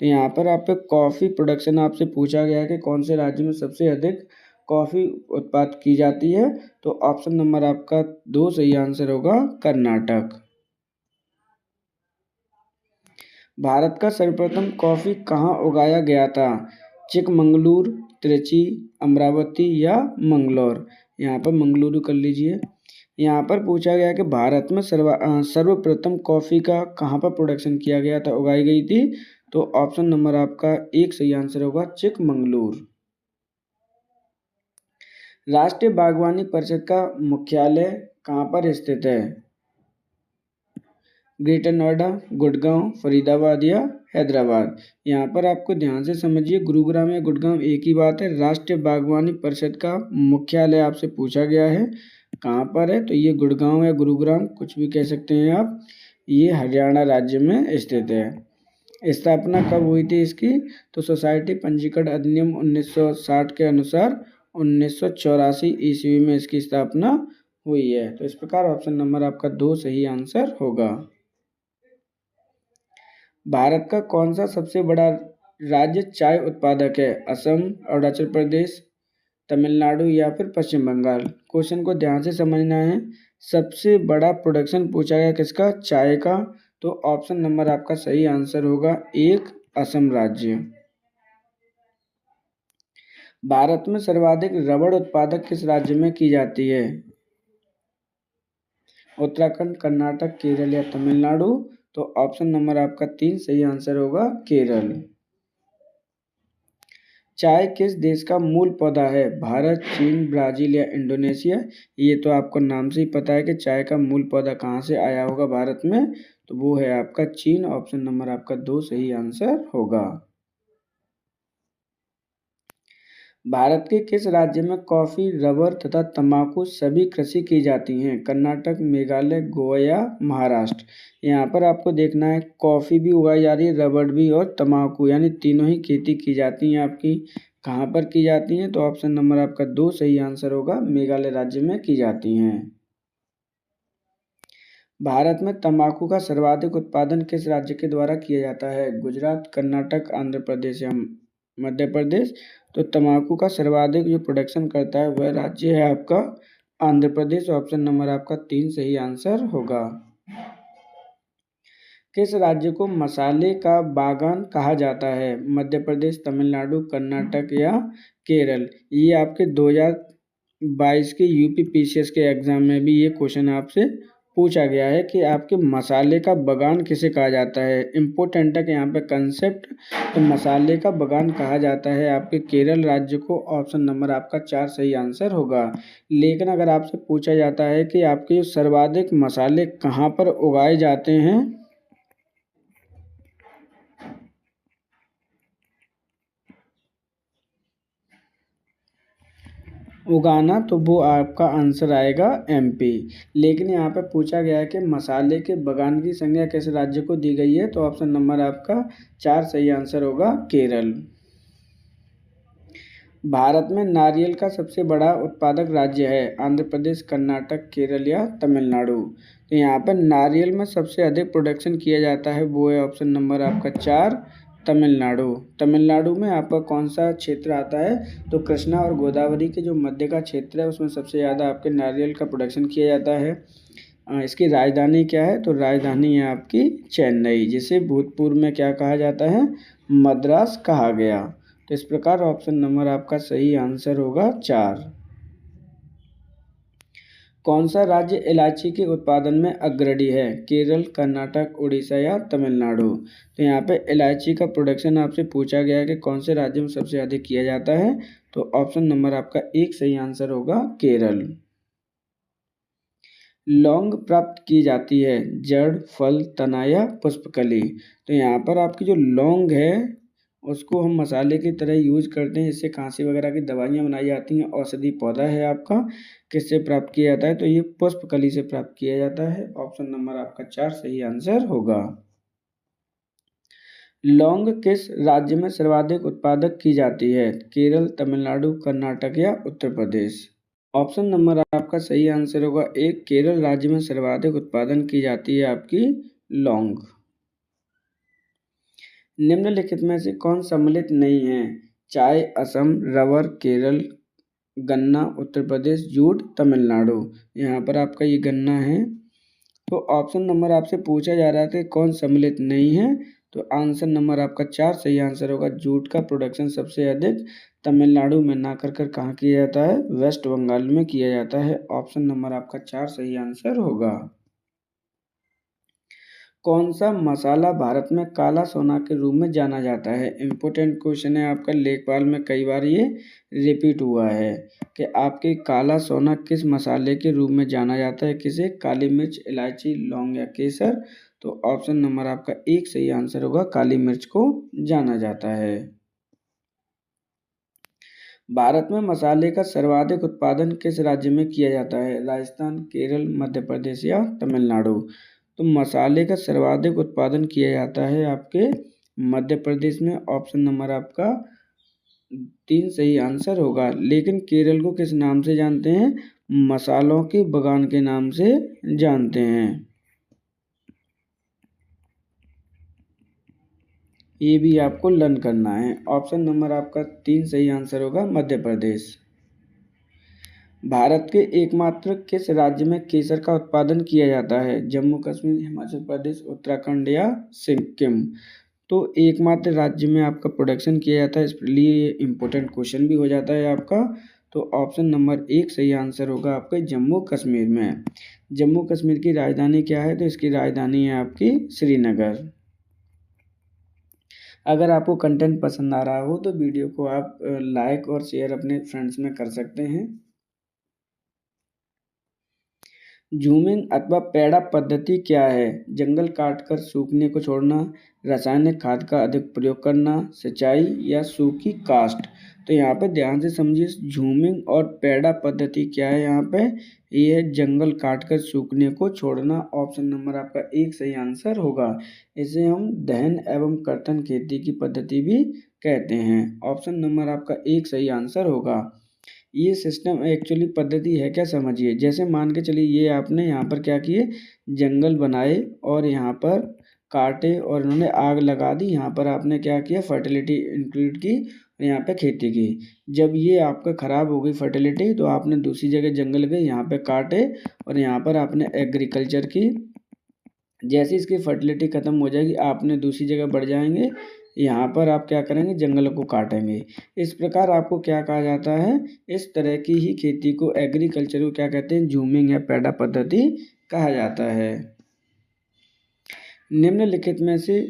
A: तो यहाँ पर आपको कॉफी प्रोडक्शन आपसे पूछा गया है कि कौन से राज्य में सबसे अधिक कॉफी उत्पाद की जाती है। तो ऑप्शन नंबर आपका दो सही आंसर होगा, कर्नाटक। भारत का सर्वप्रथम कॉफी कहाँ उगाया गया था? चिकमंगलूर, त्रिची, अमरावती या मंगलौर। यहाँ पर मंगलुरु कर लीजिए। यहाँ पर पूछा गया कि भारत में सर्वप्रथम कॉफ़ी का कहाँ पर प्रोडक्शन किया गया था, उगाई गई थी। तो ऑप्शन नंबर आपका एक सही आंसर होगा, चिकमंगलूर। राष्ट्रीय बागवानी परिषद का मुख्यालय कहाँ पर स्थित है? ग्रेटर नोएडा, गुड़गांव, फरीदाबाद या हैदराबाद। यहाँ पर आपको ध्यान से समझिए, गुरुग्राम या गुड़गांव एक ही बात है। राष्ट्रीय बागवानी परिषद का मुख्यालय आपसे पूछा गया है कहाँ पर है, तो ये गुड़गांव या गुरुग्राम कुछ भी कह सकते हैं आप। ये हरियाणा राज्य में स्थित है। स्थापना कब हुई थी इसकी? तो सोसाइटी पंजीकरण अधिनियम 1960 के अनुसार 1984 ईस्वी में इसकी स्थापना हुई है। तो इस प्रकार ऑप्शन नंबर आपका दो सही आंसर होगा। भारत का कौन सा सबसे बड़ा राज्य चाय उत्पादक है? असम, अरुणाचल प्रदेश, तमिलनाडु या फिर पश्चिम बंगाल। क्वेश्चन को ध्यान से समझना है। सबसे बड़ा प्रोडक्शन पूछा गया किसका? चाय का। तो ऑप्शन नंबर आपका सही आंसर होगा एक, असम राज्य। भारत में सर्वाधिक रबड़ उत्पादक किस राज्य में की जाती है? उत्तराखंड, कर्नाटक, केरल या तमिलनाडु। तो ऑप्शन नंबर आपका तीन सही आंसर होगा, केरल। चाय किस देश का मूल पौधा है? भारत, चीन, ब्राजील या इंडोनेशिया। ये तो आपको नाम से ही पता है कि चाय का मूल पौधा कहाँ से आया होगा भारत में, तो वो है आपका चीन। ऑप्शन नंबर आपका दो सही आंसर होगा। भारत के किस राज्य में कॉफी, रबर तथा तंबाकू सभी कृषि की जाती हैं? कर्नाटक, मेघालय, गोवा या महाराष्ट्र। यहाँ पर आपको देखना है, कॉफ़ी भी उगाई जा रही है, रबर भी और तंबाकू, यानी तीनों ही खेती की जाती हैं आपकी। कहाँ पर की जाती हैं? तो ऑप्शन नंबर आपका दो सही आंसर होगा, मेघालय राज्य में की जाती हैं। भारत में तंबाकू का सर्वाधिक उत्पादन किस राज्य के द्वारा किया जाता है? गुजरात, कर्नाटक, आंध्र प्रदेश या मध्य प्रदेश। तो तंबाकू का सर्वाधिक जो प्रोडक्शन करता है वह राज्य है आपका आंध्र प्रदेश। ऑप्शन नंबर आपका तीन सही आंसर होगा। किस राज्य को मसाले का बागान कहा जाता है? मध्य प्रदेश, तमिलनाडु, कर्नाटक या केरल। ये आपके 2022 के यूपी पीसीएस के एग्जाम में भी ये क्वेश्चन आपसे पूछा गया है कि आपके मसाले का बगान किसे कहा जाता है। इम्पोर्टेंट है कि यहाँ पे कंसेप्ट, तो मसाले का बगान कहा जाता है आपके केरल राज्य को। ऑप्शन नंबर आपका चार सही आंसर होगा। लेकिन अगर आपसे पूछा जाता है कि आपके जो सर्वाधिक मसाले कहाँ पर उगाए जाते हैं, उगाना, तो वो आपका आंसर आएगा एमपी। लेकिन यहाँ पे पूछा गया है कि मसाले के बगान की संख्या किस राज्य को दी गई है, तो ऑप्शन नंबर आपका चार सही आंसर होगा, केरल। भारत में नारियल का सबसे बड़ा उत्पादक राज्य है? आंध्र प्रदेश, कर्नाटक, केरल या तमिलनाडु? तो यहाँ पर नारियल में सबसे अधिक प्रोडक्शन किया जाता है वो है ऑप्शन नंबर आपका 4 तमिलनाडु। तमिलनाडु में आपका कौन सा क्षेत्र आता है? तो कृष्णा और गोदावरी के जो मध्य का क्षेत्र है उसमें सबसे ज़्यादा आपके नारियल का प्रोडक्शन किया जाता है। इसकी राजधानी क्या है? तो राजधानी है आपकी चेन्नई, जिसे भूतपूर्व में क्या कहा जाता है? मद्रास कहा गया। तो इस प्रकार ऑप्शन नंबर आपका सही आंसर होगा 4। कौन सा राज्य इलायची के उत्पादन में अग्रणी है? केरल, कर्नाटक, उड़ीसा या तमिलनाडु? तो यहाँ पे इलायची का प्रोडक्शन आपसे पूछा गया है कि कौन से राज्य में सबसे अधिक किया जाता है, तो ऑप्शन नंबर आपका 1 सही आंसर होगा केरल। लौंग प्राप्त की जाती है जड़, फल, तना या पुष्पकली? तो यहाँ पर आपकी जो लौंग है उसको हम मसाले की तरह यूज करते हैं, इससे खांसी वगैरह की दवाइयाँ बनाई जाती हैं। औषधि पौधा है आपका। किससे प्राप्त किया जाता है? तो ये पुष्पकली से प्राप्त किया जाता है। ऑप्शन नंबर आपका 4 सही आंसर होगा। लौंग किस राज्य में सर्वाधिक उत्पादक की जाती है? केरल, तमिलनाडु, कर्नाटक या उत्तर प्रदेश? ऑप्शन नंबर आपका सही आंसर होगा 1, केरल राज्य में सर्वाधिक उत्पादन की जाती है आपकी लौंग। निम्नलिखित में से कौन सम्मिलित नहीं है? चाय असम, रबर केरल, गन्ना उत्तर प्रदेश, जूट तमिलनाडु? यहाँ पर आपका ये गन्ना है। तो ऑप्शन नंबर आपसे पूछा जा रहा था कि कौन सम्मिलित नहीं है, तो आंसर नंबर आपका 4 सही आंसर होगा। जूट का प्रोडक्शन सबसे अधिक तमिलनाडु में ना कर कहाँ किया जाता है? वेस्ट बंगाल में किया जाता है। ऑप्शन नंबर आपका 4 सही आंसर होगा। कौन सा मसाला भारत में काला सोना के रूप में जाना जाता है? इम्पोर्टेंट क्वेश्चन है आपका, लेखपाल में कई बार ये रिपीट हुआ है कि आपके काला सोना किस मसाले के रूप में जाना जाता है? किसे? काली मिर्च, इलायची, लौंग या केसर? तो ऑप्शन नंबर आपका 1 सही आंसर होगा, काली मिर्च को जाना जाता है। भारत में मसाले का सर्वाधिक उत्पादन किस राज्य में किया जाता है? राजस्थान, केरल, मध्य प्रदेश या तमिलनाडु? तो मसाले का सर्वाधिक उत्पादन किया जाता है आपके मध्य प्रदेश में। ऑप्शन नंबर आपका 3 सही आंसर होगा। लेकिन केरल को किस नाम से जानते हैं? मसालों के बगान के नाम से जानते हैं। ये भी आपको लर्न करना है। ऑप्शन नंबर आपका 3 सही आंसर होगा, मध्य प्रदेश। भारत के एकमात्र किस राज्य में केसर का उत्पादन किया जाता है? जम्मू कश्मीर, हिमाचल प्रदेश, उत्तराखंड या सिक्किम? तो एकमात्र राज्य में आपका प्रोडक्शन किया जाता है, इसलिए ये इम्पोर्टेंट क्वेश्चन भी हो जाता है आपका। तो ऑप्शन नंबर 1 सही आंसर होगा आपके जम्मू कश्मीर में। जम्मू कश्मीर की राजधानी क्या है? तो इसकी राजधानी है आपकी श्रीनगर। अगर आपको कंटेंट पसंद आ रहा हो तो वीडियो को आप लाइक और शेयर अपने फ्रेंड्स में कर सकते हैं। ज़ूमिंग अथवा पैडा पद्धति क्या है? जंगल काटकर सूखने को छोड़ना, रासायनिक खाद का अधिक प्रयोग करना, सिंचाई या सूखी कास्ट? तो यहाँ पे ध्यान से समझिए, ज़ूमिंग और पैडा पद्धति क्या है यहाँ पे? ये है जंगल काटकर सूखने को छोड़ना। ऑप्शन नंबर आपका 1 सही आंसर होगा। इसे हम दहन एवं कर्तन खेती की पद्धति भी कहते हैं। ऑप्शन नंबर आपका 1 सही आंसर होगा। ये सिस्टम एक्चुअली पद्धति है क्या, समझिए। जैसे मान के चलिए ये आपने यहाँ पर क्या किए, जंगल बनाए और यहाँ पर काटे और उन्होंने आग लगा दी। यहाँ पर आपने क्या किया, फर्टिलिटी इंक्लूड की और यहाँ पे खेती की। जब ये आपका ख़राब हो गई फर्टिलिटी तो आपने दूसरी जगह जंगल गए, यहाँ पे काटे और यहाँ पर आपने एग्रीकल्चर की। जैसे इसकी फर्टिलिटी ख़त्म हो जाएगी आपने दूसरी जगह बढ़ जाएंगे, यहाँ पर आप क्या करेंगे, जंगल को काटेंगे। इस प्रकार आपको क्या कहा जाता है, इस तरह की ही खेती को, एग्रीकल्चर को क्या कहते हैं, ज़ूमिंग या पैडा पद्धति कहा जाता है। निम्नलिखित में से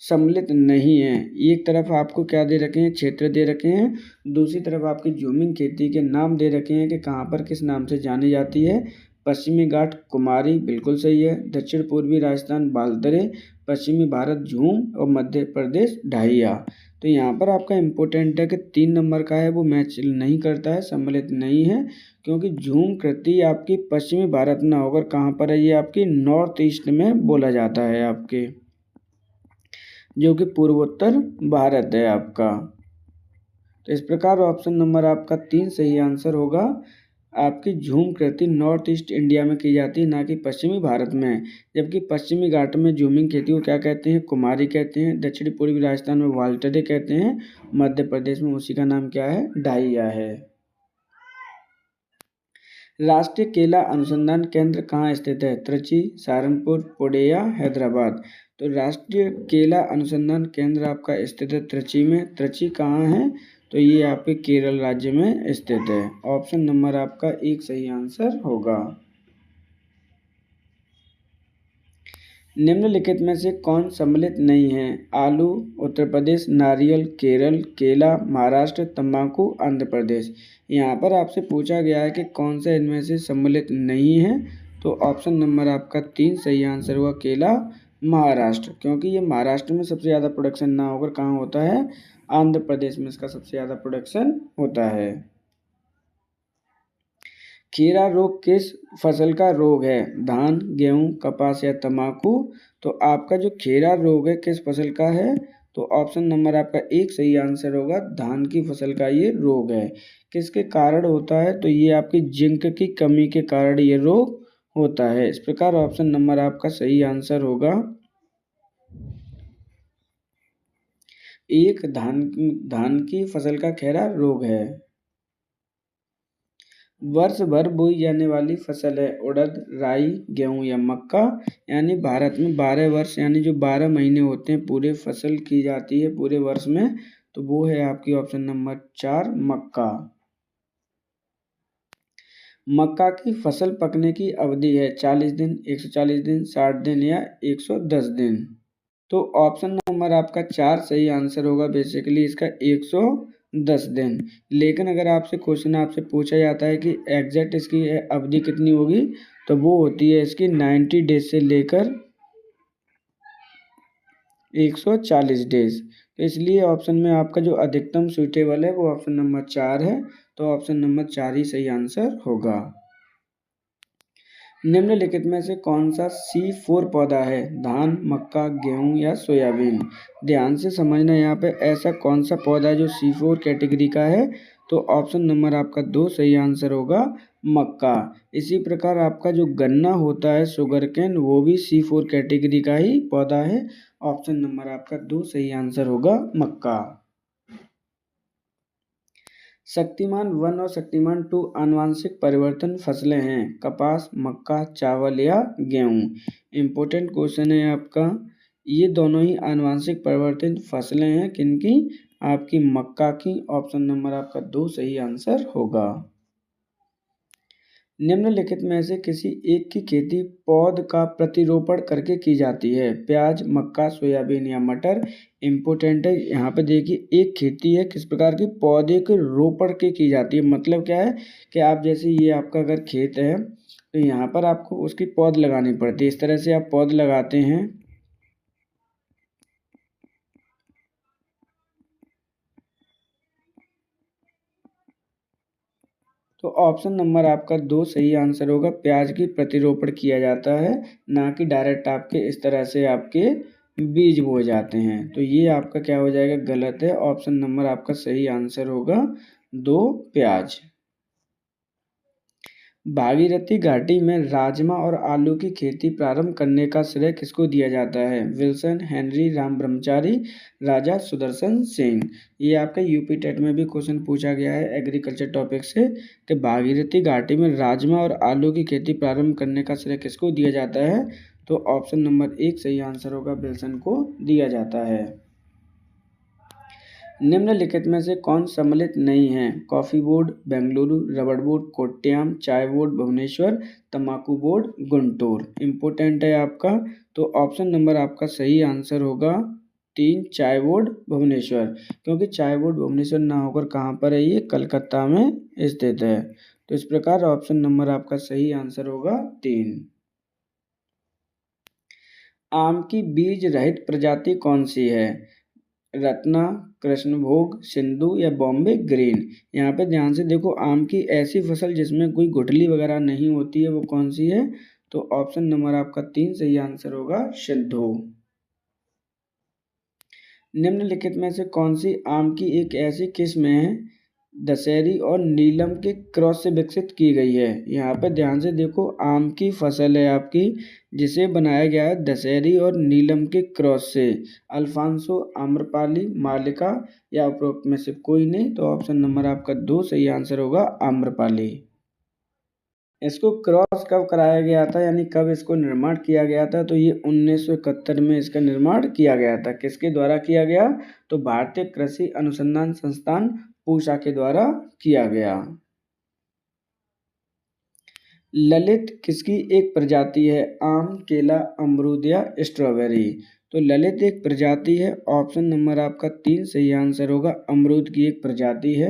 A: सम्मिलित नहीं है। एक तरफ आपको क्या दे रखे हैं, क्षेत्र दे रखे हैं, दूसरी तरफ आपकी ज़ूमिंग खेती के नाम दे रखे हैं कि कहाँ पर किस नाम से जानी जाती है। पश्चिमी घाट कुमारी बिल्कुल सही है, दक्षिण पूर्वी राजस्थान बालतरे, पश्चिमी भारत झूम और मध्य प्रदेश ढाइया। तो यहाँ पर आपका इम्पोर्टेंट है कि 3 नंबर का है वो मैच नहीं करता है, सम्मिलित नहीं है, क्योंकि झूम कृति आपकी पश्चिमी भारत में होकर कहाँ पर है, ये आपकी नॉर्थ ईस्ट में बोला जाता है आपके, जो कि पूर्वोत्तर भारत है आपका। तो इस प्रकार ऑप्शन नंबर आपका 3 सही आंसर होगा। आपकी झूम खेती नॉर्थ ईस्ट इंडिया में की जाती है, ना कि पश्चिमी भारत में। जबकि पश्चिमी घाटों में झूमिंग खेती को क्या कहते हैं? कुमारी कहते हैं। दक्षिणी पूर्वी राजस्थान में वाल्टरे कहते हैं। मध्य प्रदेश में उसी का नाम क्या है? डाहिया है। राष्ट्रीय केला अनुसंधान केंद्र कहाँ स्थित है? त्रिची, सहारनपुर, पुड़िया, हैदराबाद। तो राष्ट्रीय केला अनुसंधान केंद्र आपका स्थित है त्रिची में। त्रिची कहाँ है? तो ये आपके केरल राज्य में स्थित है। ऑप्शन नंबर आपका 1 सही आंसर होगा। निम्नलिखित में से कौन सम्मिलित नहीं है? आलू उत्तर प्रदेश, नारियल केरल, केला महाराष्ट्र, तंबाकू आंध्र प्रदेश। यहाँ पर आपसे पूछा गया है कि कौन सा इनमें से सम्मिलित नहीं है। तो ऑप्शन नंबर आपका 3 सही आंसर हुआ, केला महाराष्ट्र। क्योंकि ये महाराष्ट्र में सबसे ज़्यादा प्रोडक्शन ना होकर कहाँ होता है? आंध्र प्रदेश में इसका सबसे ज़्यादा प्रोडक्शन होता है। खीरा रोग किस फसल का रोग है? धान, गेहूं, कपास या तंबाकू। तो आपका जो खीरा रोग है किस फसल का है? तो ऑप्शन नंबर आपका 1 सही आंसर होगा, धान की फसल का ये रोग है। किसके कारण होता है? तो ये आपकी जिंक की कमी के कारण ये रोग होता है। इस प्रकार ऑप्शन नंबर आपका सही आंसर होगा 1, धान की फसल का खीरा रोग है। वर्ष भर बोई जाने वाली फसल है उड़द, राई, गेहूं या मक्का। यानी भारत में 12 वर्ष यानी जो 12 महीने होते हैं पूरे फसल की जाती है पूरे वर्ष में। तो वो है आपकी ऑप्शन नंबर 4 मक्का। मक्का की फसल पकने की अवधि है 40 दिन, 140 दिन, 60 दिन या 110 दिन। तो ऑप्शन नंबर आपका 4 सही आंसर होगा। बेसिकली इसका 110 दिन। लेकिन अगर आपसे क्वेश्चन आपसे पूछा जाता है कि एग्जैक्ट इसकी अवधि कितनी होगी, तो वो होती है इसकी 90 डेज से लेकर 140 डेज। तो इसलिए ऑप्शन में आपका जो अधिकतम सूटेबल है वो ऑप्शन नंबर 4 है। तो ऑप्शन नंबर 4 ही सही आंसर होगा। निम्नलिखित में से कौन सा C4 पौधा है? धान, मक्का, गेहूं या सोयाबीन। ध्यान से समझना, यहाँ पे ऐसा कौन सा पौधा है जो C4 कैटेगरी का है? तो ऑप्शन नंबर आपका 2 सही आंसर होगा, मक्का। इसी प्रकार आपका जो गन्ना होता है शुगरकेन, वो भी C4 कैटेगरी का ही पौधा है। ऑप्शन नंबर आपका 2 सही आंसर होगा, मक्का। शक्तिमान 1 और शक्तिमान 2 आनुवंशिक परिवर्तन फसलें हैं। कपास, मक्का, चावल या गेहूं। इम्पोर्टेंट क्वेश्चन है आपका। ये दोनों ही आनुवंशिक परिवर्तन फसलें हैं। किनकी? आपकी मक्का की। ऑप्शन नंबर आपका 2 सही आंसर होगा। निम्नलिखित में से किसी एक की खेती पौध का प्रतिरोपण करके की जाती है? प्याज, मक्का, सोयाबीन या मटर। इम्पोर्टेंट है यहाँ पे देखिए, एक खेती है किस प्रकार की? पौधे के रोपण की जाती है। मतलब क्या है कि आप जैसे ये आपका अगर खेत है तो यहाँ पर आपको उसकी पौध लगानी पड़ती है। इस तरह से आप पौध लगाते हैं। तो ऑप्शन नंबर आपका 2 सही आंसर होगा। प्याज की प्रतिरोपण किया जाता है, ना कि डायरेक्ट आपके इस तरह से आपके बीज बोए जाते हैं। तो ये आपका क्या हो जाएगा? गलत है। ऑप्शन नंबर आपका सही आंसर होगा 2 प्याज। भागीरथी घाटी में राजमा और आलू की खेती प्रारंभ करने का श्रेय किसको दिया जाता है? विल्सन, हेनरी, राम ब्रह्मचारी, राजा सुदर्शन सिंह। ये आपका यूपी टेट में भी क्वेश्चन पूछा गया है एग्रीकल्चर टॉपिक से कि भागीरथी घाटी में राजमा और आलू की खेती प्रारंभ करने का श्रेय किसको दिया जाता है? तो ऑप्शन नंबर 1 सही आंसर होगा, विल्सन को दिया जाता है। निम्नलिखित में से कौन सम्मिलित नहीं है? कॉफी बोर्ड बेंगलुरु, रबड़ बोर्ड कोट्टयम, चाय बोर्ड भुवनेश्वर, तंबाकू बोर्ड गुंटूर। इम्पोर्टेंट है आपका। तो ऑप्शन नंबर आपका सही आंसर होगा 3 चाय बोर्ड भुवनेश्वर। क्योंकि चाय बोर्ड भुवनेश्वर ना होकर कहाँ पर है? ये कलकत्ता में स्थित है। तो इस प्रकार ऑप्शन नंबर आपका सही आंसर होगा 3। आम की बीज रहित प्रजाति कौन सी है? रत्ना, कृष्णभोग, सिंधु या बॉम्बे ग्रीन। यहाँ पे ध्यान से देखो, आम की ऐसी फसल जिसमें कोई गुठली वगैरह नहीं होती है वो कौन सी है? तो ऑप्शन नंबर आपका 3 सही आंसर होगा, सिंधु। निम्नलिखित में से कौन सी आम की एक ऐसी किस्म है दशहरी और नीलम के क्रॉस से विकसित की गई है। यहाँ पर ध्यान से देखो, आम की फसल है आपकी, जिसे बनाया गया है दशहरी और नीलम के क्रॉस से। अल्फांसो, आम्रपाली, मालिका या उपरोक्त में से कोई नहीं, तो ऑप्शन नंबर आपका 2 सही आंसर होगा, आम्रपाली। इसको क्रॉस कब कराया गया था, यानी कब इसको निर्माण किया गया था, तो ये 1971 में इसका निर्माण किया गया था। किसके द्वारा किया गया, तो भारतीय कृषि अनुसंधान संस्थान पूषा के द्वारा किया गया। ललित किसकी एक प्रजाति है, आम, केला, अमरूद या स्ट्रॉबेरी। तो ललित एक प्रजाति है, ऑप्शन नंबर आपका 3 सही आंसर होगा, अमरूद की एक प्रजाति है।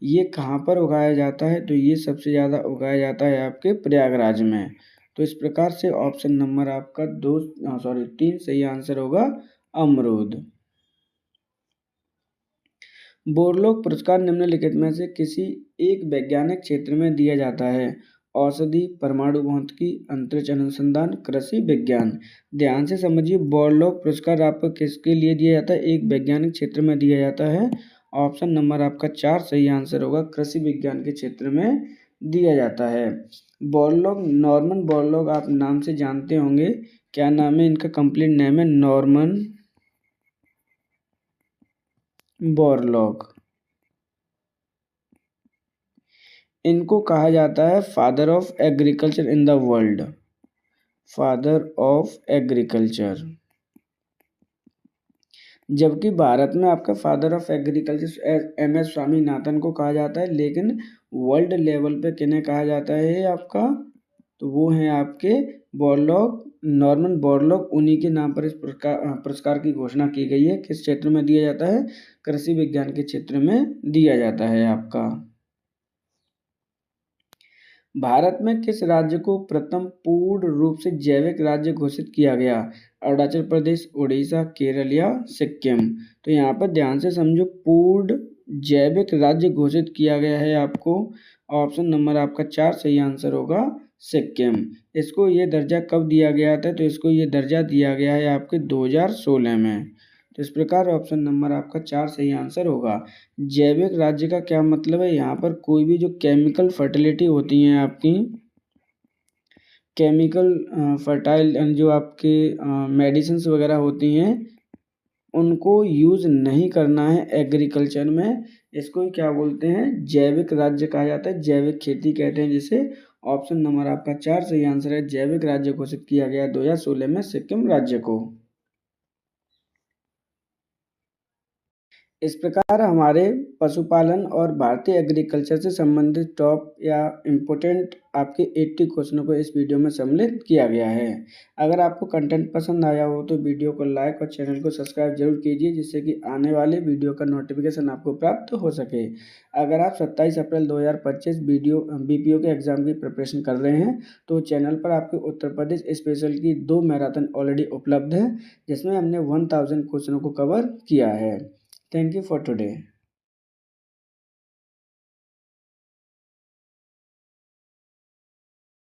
A: ये कहाँ पर उगाया जाता है, तो ये सबसे ज़्यादा उगाया जाता है आपके प्रयागराज में। तो इस प्रकार से ऑप्शन नंबर आपका 3 सही आंसर होगा, अमरूद। बोरलॉग पुरस्कार निम्नलिखित में से किसी एक वैज्ञानिक क्षेत्र में दिया जाता है, औषधि, परमाणु भौतिकी, अंतरिक्ष अनुसंधान, कृषि विज्ञान। ध्यान से समझिए, बोरलॉग पुरस्कार आपको किसके लिए दिया जाता है, एक वैज्ञानिक क्षेत्र में दिया जाता है। ऑप्शन नंबर आपका 4 सही आंसर होगा, कृषि विज्ञान के क्षेत्र में दिया जाता है। बोरलॉग, नॉर्मन बोरलॉग आप नाम से जानते होंगे, क्या नाम है इनका, कंप्लीट नेम है नॉर्मन बोरलॉग। इनको कहा जाता है father of agriculture in the world, father of agriculture. जबकि भारत में आपका father of agriculture MS Swaminathan को कहा जाता है, लेकिन वर्ल्ड लेवल पे किन्हें कहा जाता है आपका, तो वो हैं आपके बोरलॉग, नॉर्मन बोरलॉग। उन्हीं के नाम पर इस पुरस्कार की घोषणा की गई है। किस क्षेत्र में दिया जाता है, कृषि विज्ञान के क्षेत्र में दिया जाता है आपका। भारत में किस राज्य को प्रथम पूर्ण रूप से जैविक राज्य घोषित किया गया, अरुणाचल प्रदेश, उड़ीसा, केरल या सिक्किम। तो यहाँ पर ध्यान से समझो, पूर्ण जैविक राज्य घोषित किया गया है आपको, ऑप्शन नंबर आपका 4 सही आंसर होगा, सिक्किम। इसको ये दर्जा कब दिया गया था, तो इसको ये दर्जा दिया गया है आपके 2016 में। तो इस प्रकार ऑप्शन नंबर आपका 4 सही आंसर होगा। जैविक राज्य का क्या मतलब है, यहाँ पर कोई भी जो केमिकल फर्टिलिटी होती हैं आपकी, केमिकल फर्टाइल जो आपके मेडिसिन्स वगैरह होती हैं, उनको यूज़ नहीं करना है एग्रीकल्चर में। इसको ही क्या बोलते हैं, जैविक राज्य कहा जाता है, जैविक खेती कहते हैं जिसे। ऑप्शन नंबर आपका 4 सही आंसर है, जैविक राज्य घोषित किया गया 2016 में सिक्किम राज्य को। इस प्रकार हमारे पशुपालन और भारतीय एग्रीकल्चर से संबंधित टॉप या इम्पोर्टेंट आपके 80 क्वेश्चनों को इस वीडियो में सम्मिलित किया गया है। अगर आपको कंटेंट पसंद आया हो तो वीडियो को लाइक और चैनल को सब्सक्राइब जरूर कीजिए, जिससे कि आने वाले वीडियो का नोटिफिकेशन आपको प्राप्त हो सके। अगर आप 27 अप्रैल 2025 BPO के एग्ज़ाम की प्रिपरेशन कर रहे हैं, तो चैनल पर आपके उत्तर प्रदेश स्पेशल की 2 मैराथन ऑलरेडी उपलब्ध है, जिसमें हमने 1000 क्वेश्चनों को कवर किया है। Thank you for today.